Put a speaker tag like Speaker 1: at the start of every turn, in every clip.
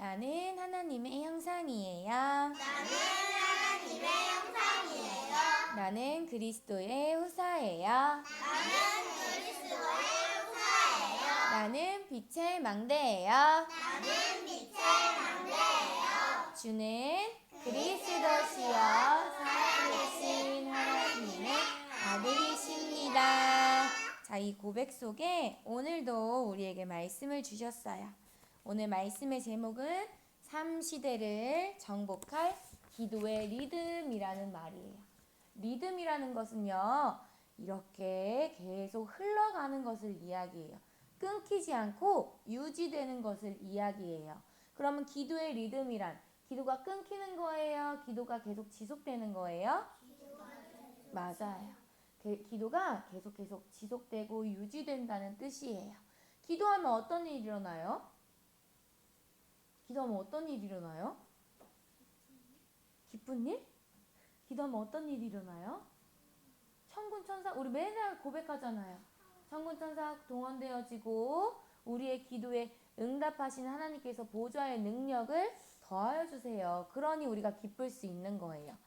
Speaker 1: 나는 하나님의 형상이에요. 나는 그리스도의 후사예요. 나는 빛의 망대예요. 주는 그리스도시여 살아계신 하나님의 아들이십니다. 자, 이 고백 속에 오늘도 우리에게 말씀을 주셨어요. 오늘 말씀의 제목은 3시대를 정복할 기도의 리듬이라는 말이에요. 리듬이라는 것은요, 이렇게 계속 흘러가는 것을 이야기해요. 끊기지 않고 유지되는 것을 이야기해요. 그러면 기도의 리듬이란 기도가 끊기는 거예요? 기도가 계속 지속되는 거예요? 맞아요. 기도가 계속 지속되고 유지된다는 뜻이에요. 기도하면 어떤 일이 일어나요? 기도하면 어떤 일이 일어나요? 기쁜 일? 기도하면 어떤 일이 일어나요? 천군 천사, 우리 맨날 고백하잖아요. 천군 천사 동원되어지고 우리의 기도에 응답하신 하나님께서 보좌의 능력을 더하여 주세요. 그러니 우리가 기쁠 수 있는 거예요.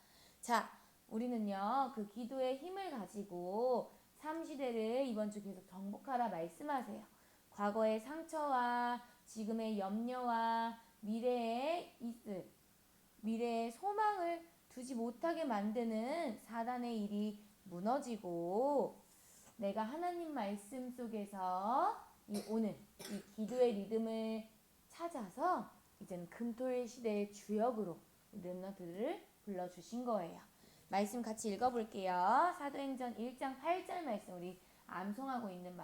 Speaker 1: 자, 우리는요, 그 기도의 힘을 가지고 3시대를 이번 주 계속 정복하라 말씀하세요. 과거의 상처와 지금의 염려와 미래의 소망을 두지 못하게 만드는 사단의 일이 무너지고, 내가 하나님 말씀 속에서 오늘 이 기도의 리듬을 찾아서 이제는 금토일 시대의 주역으로 렘넌트들을 불러주신 거예요. 말씀 같이 읽어볼게요. 사도행전 1장 8절 말씀, 우리 암송하고 있는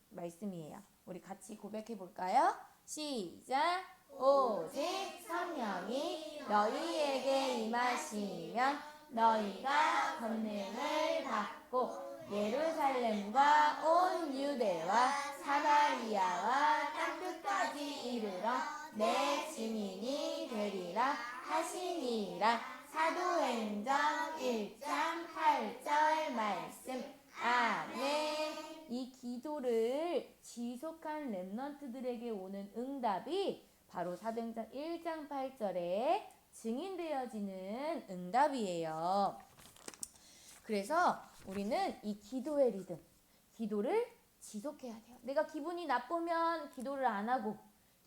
Speaker 1: 말씀이에요. 우리 같이 고백해볼까요? 시작! 오직 성령이 너희에게 임하시면 너희가 권능을 받고 예루살렘과 온 유대와 사마리아와 땅끝까지 이르러 내 증인이 되리라 하시니라. 사도행전 1장 8절 말씀. 아멘. 이 기도를 지속한 렘넌트들에게 오는 응답이 바로 사도행전 1장 8절에 증인되어지는 응답이에요. 그래서 우리는 이 기도의 리듬, 기도를 지속해야 돼요. 내가 기분이 나쁘면 기도를 안 하고,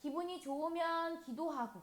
Speaker 1: 기분이 좋으면 기도하고,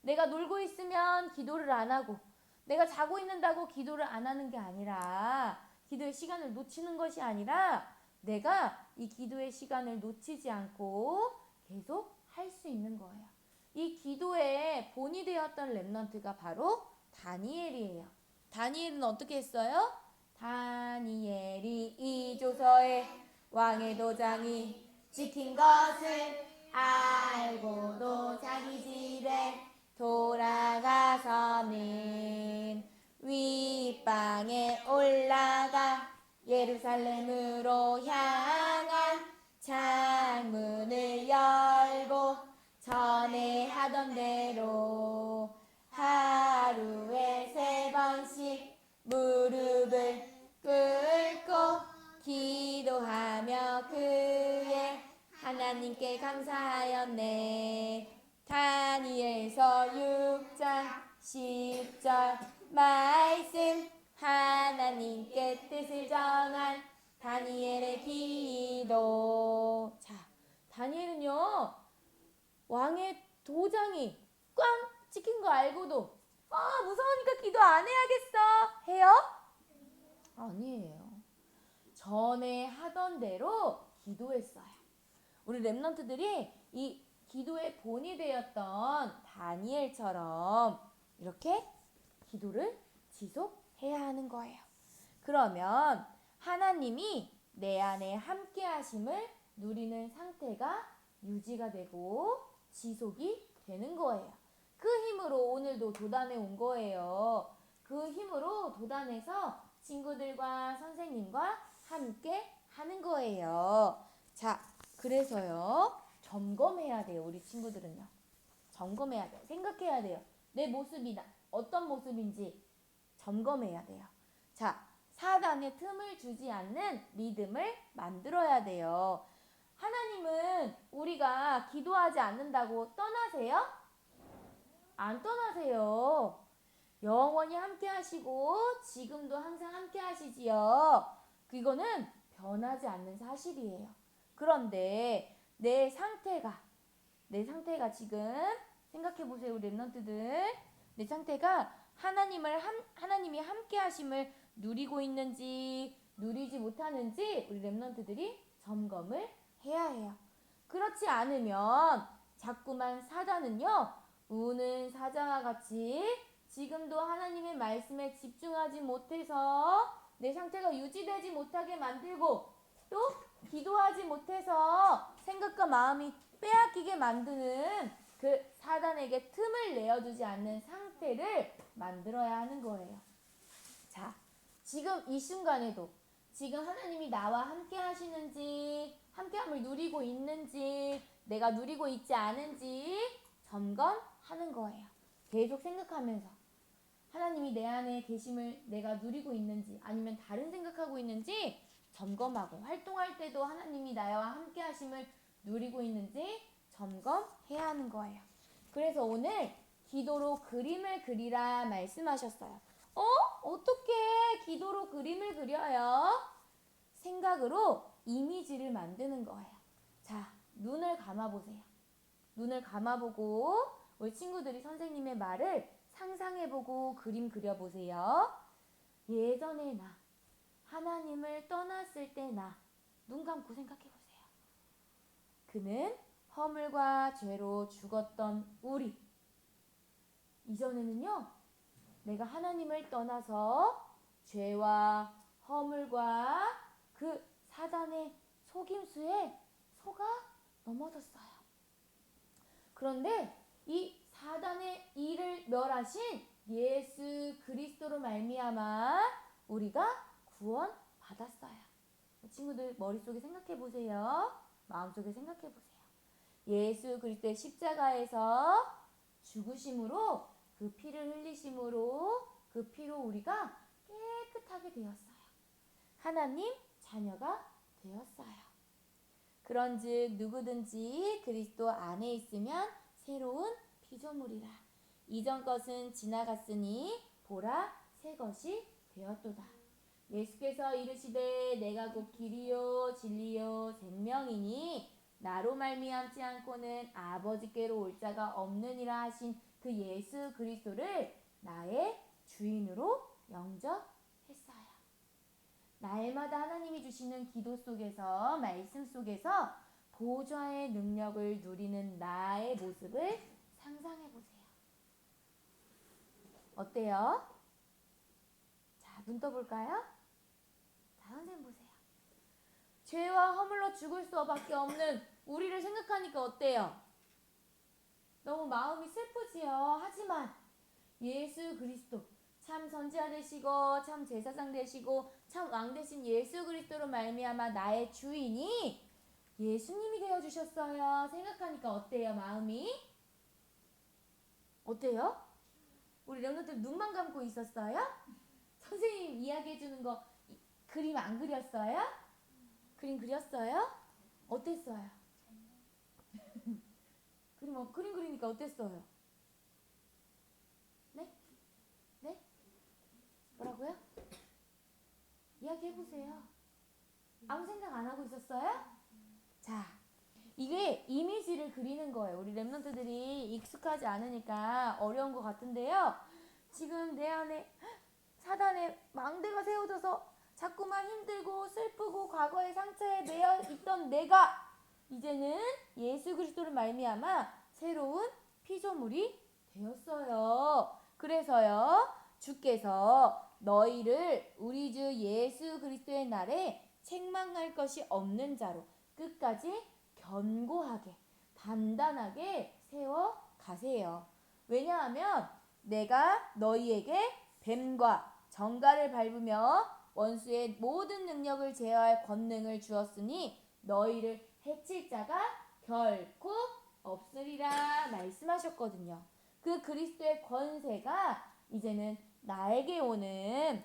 Speaker 1: 내가 놀고 있으면 기도를 안 하고, 내가 자고 있는다고 기도를 안 하는 게 아니라, 기도의 시간을 놓치는 것이 아니라 내가 이 기도의 시간을 놓치지 않고 계속 할 수 있는 거예요. 이 기도의 본이 되었던 렘넌트가 바로 다니엘이에요. 다니엘은 어떻게 했어요? 다니엘이 이 조서에 왕의 도장이 찍힌 것을 알고도 자기 집에 돌아가서는 윗방에 올라가 예루살렘으로 향한 창문을 열고 전에 하던 대로 하루에 3번씩 무릎을 꿇고 기도하며 그의 하나님께 감사하였네. 다니엘서 6장 10절 말씀. 하나님께 뜻을 정한 다니엘의 기도. 자, 다니엘은요, 왕의 도장이 꽝 찍힌 거 알고도 무서우니까 기도 안 해야겠어 해요? 아니에요. 전에 하던 대로 기도했어요. 우리 렘넌트들이 이 기도의 본이 되었던 다니엘처럼 이렇게 기도를 지속해야 하는 거예요. 그러면 하나님이 내 안에 함께 하심을 누리는 상태가 유지가 되고 지속이 되는 거예요. 그 힘으로 오늘도 도단에 온 거예요. 그 힘으로 도단에서 친구들과 선생님과 함께 하는 거예요. 자, 그래서요, 점검해야 돼요. 우리 친구들은요. 점검해야 돼요. 생각해야 돼요. 내 모습이 어떤 모습인지 점검해야 돼요. 자, 사단에 틈을 주지 않는 믿음을 만들어야 돼요. 하나님은 우리가 기도하지 않는다고 떠나세요? 안 떠나세요. 영원히 함께 하시고 지금도 항상 함께 하시지요. 그거는 변하지 않는 사실이에요. 그런데 내 상태가 지금 생각해 보세요, 우리 랩런트들. 내 상태가 하나님이 함께 하심을 누리고 있는지 누리지 못하는지 우리 랩런트들이 점검을 해야 해요. 그렇지 않으면 자꾸만 사단은요, 우는 사자와 같이 지금도 하나님의 말씀에 집중하지 못해서 내 상태가 유지되지 못하게 만들고, 또 기도하지 못해서 생각과 마음이 빼앗기게 만드는 그 사단에게 틈을 내어주지 않는 상태를 만들어야 하는 거예요. 자, 지금 이 순간에도 지금 하나님이 나와 함께 하시는지, 함께함을 누리고 있는지, 내가 누리고 있지 않은지 점검하는 거예요. 계속 생각하면서 하나님이 내 안에 계심을 내가 누리고 있는지, 아니면 다른 생각하고 있는지 점검하고, 활동할 때도 하나님이 나와 함께 하심을 누리고 있는지 점검해야 하는 거예요. 그래서 오늘 기도로 그림을 그리라 말씀하셨어요. 어떻게 기도로 그림을 그려요? 생각으로 이미지를 만드는 거예요. 자, 눈을 감아보세요. 눈을 감아보고 우리 친구들이 선생님의 말을 상상해보고 그림 그려보세요. 예전의 나, 하나님을 떠났을 때 나, 눈 감고 생각해보세요. 그는 허물과 죄로 죽었던 우리. 이전에는요, 내가 하나님을 떠나서 죄와 허물과 그 사단의 속임수에 속아 넘어졌어요. 그런데 이 사단의 일을 멸하신 예수 그리스도로 말미암아 우리가 구원 받았어요. 친구들 머릿속에 생각해 보세요. 마음속에 생각해 보세요. 예수 그리스도의 십자가에서 죽으심으로, 그 피를 흘리심으로, 그 피로 우리가 깨끗하게 되었어요. 하나님 자녀가 되었어요. 그런즉 누구든지 그리스도 안에 있으면 새로운 피조물이라. 이전 것은 지나갔으니 보라 새 것이 되었도다. 예수께서 이르시되 내가 곧 길이요 진리요 생명이니 나로 말미암지 않고는 아버지께로 올 자가 없느니라 하신 그 예수 그리스도를 나의 주인으로 영접했어요. 날마다 하나님이 주시는 기도 속에서, 말씀 속에서 보좌의 능력을 누리는 나의 모습을 상상해 보세요. 어때요? 자, 눈 떠볼까요? 자, 선생님 보세요. 죄와 허물로 죽을 수밖에 없는 우리를 생각하니까 어때요? 너무 마음이 슬프지요. 하지만 예수 그리스도, 참 선지자 되시고 참 제사장 되시고 참 왕 되신 예수 그리스도로 말미암아 나의 주인이 예수님이 되어주셨어요. 생각하니까 어때요? 마음이? 어때요? 우리 랩런들 눈만 감고 있었어요? 선생님 이야기해주는 거 그림 안 그렸어요? 그림 그렸어요? 어땠어요? 그림 그리니까 어땠어요? 네? 네? 뭐라고요? 이야기해보세요. 아무 생각 안 하고 있었어요? 자, 이게 이미지를 그리는 거예요. 우리 랩런트들이 익숙하지 않으니까 어려운 것 같은데요. 지금 내 안에 사단의 망대가 세워져서 자꾸만 힘들고 슬프고 과거의 상처에 매여 있던 내가 이제는 예수 그리스도를 말미암아 새로운 피조물이 되었어요. 그래서요, 주께서 너희를 우리 주 예수 그리스도의 날에 책망할 것이 없는 자로 끝까지 견고하게 단단하게 세워 가세요. 왜냐하면 내가 너희에게 뱀과 정갈을 밟으며 원수의 모든 능력을 제어할 권능을 주었으니 너희를 해칠 자가 결코 없으리라 말씀하셨거든요. 그 그리스도의 권세가 이제는 나에게 오는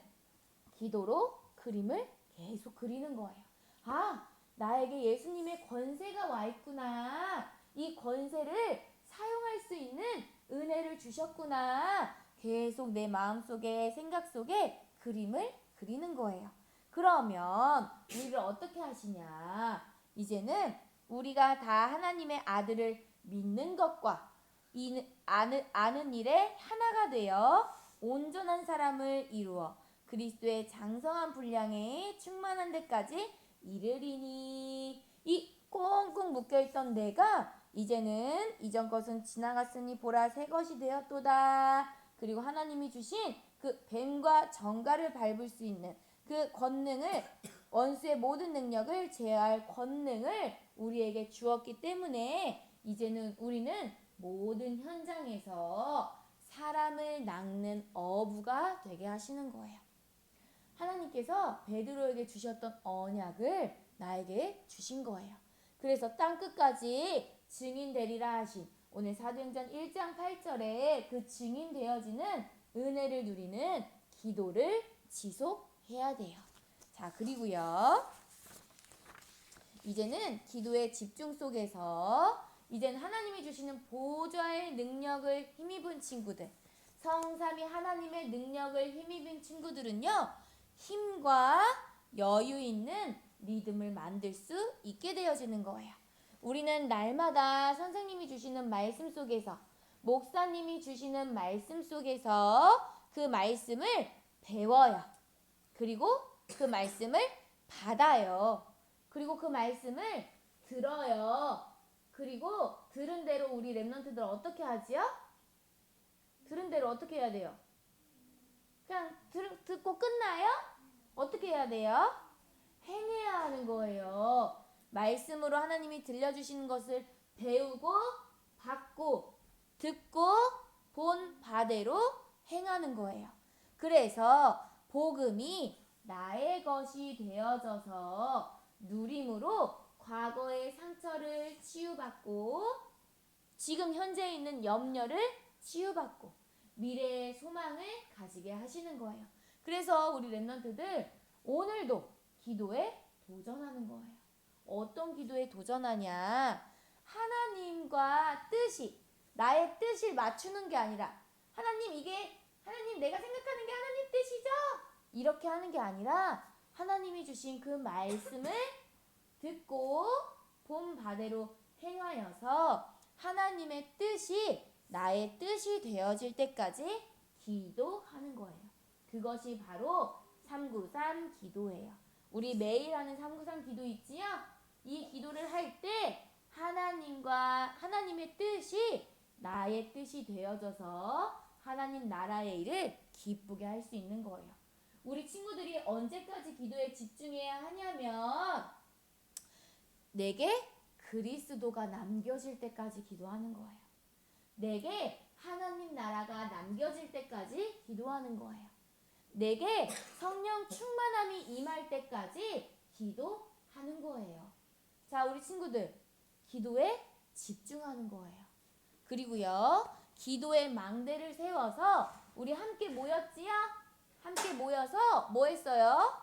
Speaker 1: 기도로 그림을 계속 그리는 거예요. 아, 나에게 예수님의 권세가 와 있구나. 이 권세를 사용할 수 있는 은혜를 주시 주셨구나. 계속 내 마음속에 생각 속에 그림을 그리는 거예요. 그러면 우리를 어떻게 하시냐? 이제는 우리가 다 하나님의 아들을 믿는 것과 아는 일에 하나가 되어 온전한 사람을 이루어 그리스도의 장성한 분량에 충만한 데까지 이르리니. 이 꽁꽁 묶여있던 내가 이제는 이전 것은 지나갔으니 보라 새 것이 되었도다. 그리고 하나님이 주신 그 뱀과 정갈을 밟을 수 있는 그 권능을, 원수의 모든 능력을 제어할 권능을 우리에게 주었기 때문에 이제는 우리는 모든 현장에서 사람을 낚는 어부가 되게 하시는 거예요. 하나님께서 베드로에게 주셨던 언약을 나에게 주신 거예요. 그래서 땅끝까지 증인 되리라 하신 오늘 사도행전 1장 8절에 그 증인 되어지는 은혜를 누리는 기도를 지속해야 돼요. 자, 그리고요. 이제는 기도의 집중 속에서 이제는 하나님이 주시는 보좌의 능력을 힘입은 친구들, 성삼위 하나님의 능력을 힘입은 친구들은요, 힘과 여유 있는 리듬을 만들 수 있게 되어지는 거예요. 우리는 날마다 선생님이 주시는 말씀 속에서, 목사님이 주시는 말씀 속에서 그 말씀을 배워요. 그리고 그 말씀을 받아요. 그리고 그 말씀을 들어요. 그리고 들은 대로 우리 랩런트들 어떻게 하지요? 들은 대로 어떻게 해야 돼요? 그냥 듣고 끝나요? 어떻게 해야 돼요? 행해야 하는 거예요. 말씀으로 하나님이 들려주시는 것을 배우고 받고 듣고 본 바대로 행하는 거예요. 그래서 복음이 나의 것이 되어져서 누림으로 과거의 상처를 치유받고 지금 현재 있는 염려를 치유받고 미래의 소망을 가지게 하시는 거예요. 그래서 우리 랩런트들 오늘도 기도에 도전하는 거예요. 어떤 기도에 도전하냐? 하나님과 뜻이 나의 뜻을 맞추는 게 아니라 하나님 내가 생각하는 게 하나님 뜻이죠? 이렇게 하는 게 아니라 하나님이 주신 그 말씀을 듣고 본 바대로 행하여서 하나님의 뜻이 나의 뜻이 되어질 때까지 기도하는 거예요. 그것이 바로 393 기도예요. 우리 매일 하는 393 기도 있지요? 이 기도를 할 때 하나님의 뜻이 나의 뜻이 되어져서 하나님 나라의 일을 기쁘게 할 수 있는 거예요. 우리 친구들이 언제까지 기도에 집중해야 하냐면 내게 그리스도가 남겨질 때까지 기도하는 거예요. 내게 하나님 나라가 남겨질 때까지 기도하는 거예요. 내게 성령 충만함이 임할 때까지 기도하는 거예요. 자, 우리 친구들 기도에 집중하는 거예요. 그리고요, 기도의 망대를 세워서 우리 함께 모였지요? 함께 모여서 뭐 했어요?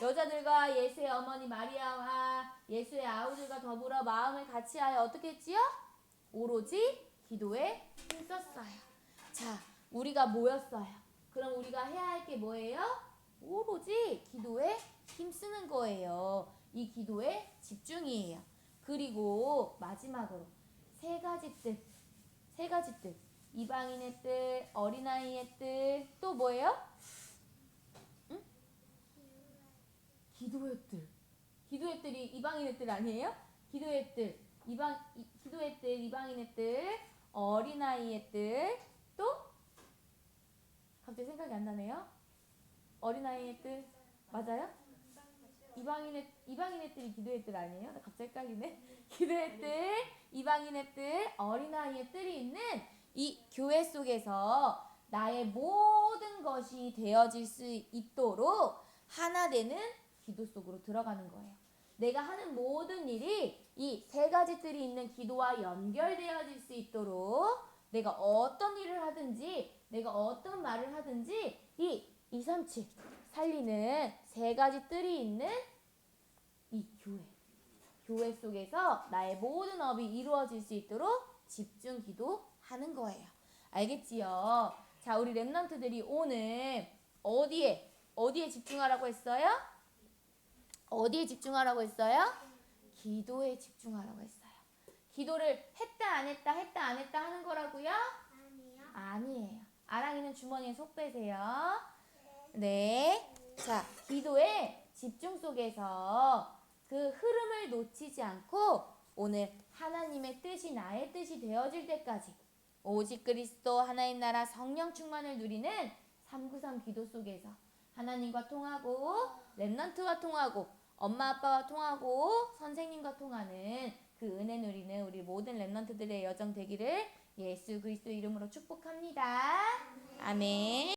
Speaker 1: 여자들과 예수의 어머니 마리아와 예수의 아우들과 더불어 마음을 같이하여 어떻게 했지요? 오로지 기도에 힘썼어요. 자, 우리가 모였어요. 그럼 우리가 해야 할 게 뭐예요? 오로지 기도에 힘쓰는 거예요. 이 기도에 집중이에요. 그리고 마지막으로 세 가지 뜻. 이방인의 뜻, 어린아이의 뜻, 또 뭐예요? 응? 기도의 뜻. 기도의 뜻이 이방인의 뜻 아니에요? 기도의 뜻, 이방인의 뜻, 어린아이의 뜻, 또 갑자기 생각이 안 나네요. 어린아이의 뜻 맞아요? 이방인의 뜻이 기도의 뜻 아니에요? 나 갑자기 헷갈리네. 기도의 뜻, 이방인의 뜻, 어린아이의 뜻이 있는 이 교회 속에서 나의 모든 것이 되어질 수 있도록 하나 되는 기도 속으로 들어가는 거예요. 내가 하는 모든 일이 이 세 가지 뜰이 있는 기도와 연결되어질 수 있도록 내가 어떤 일을 하든지 내가 어떤 말을 하든지 이 237 살리는 세 가지 뜰이 있는 이 교회 속에서 나의 모든 업이 이루어질 수 있도록 집중 기도하는 거예요. 알겠지요? 자, 우리 랩런트들이 오늘 어디에 집중하라고 했어요? 어디에 집중하라고 했어요? 기도에 집중하라고 했어요. 기도를 했다 안 했다 했다 안 했다 하는 거라고요?
Speaker 2: 아니요.
Speaker 1: 아니에요. 아랑이는 주머니에 속 빼세요. 네. 자, 기도의 집중 속에서 그 흐름을 놓치지 않고 오늘 하나님의 뜻이 나의 뜻이 되어질 때까지 오직 그리스도 하나님 나라 성령 충만을 누리는 393 기도 속에서 하나님과 통하고 랩런트와 통하고 엄마 아빠와 통하고 선생님과 통하는 그 은혜 누리는 우리 모든 랩런트들의 여정 되기를 예수 그리스도 이름으로 축복합니다. 아멘.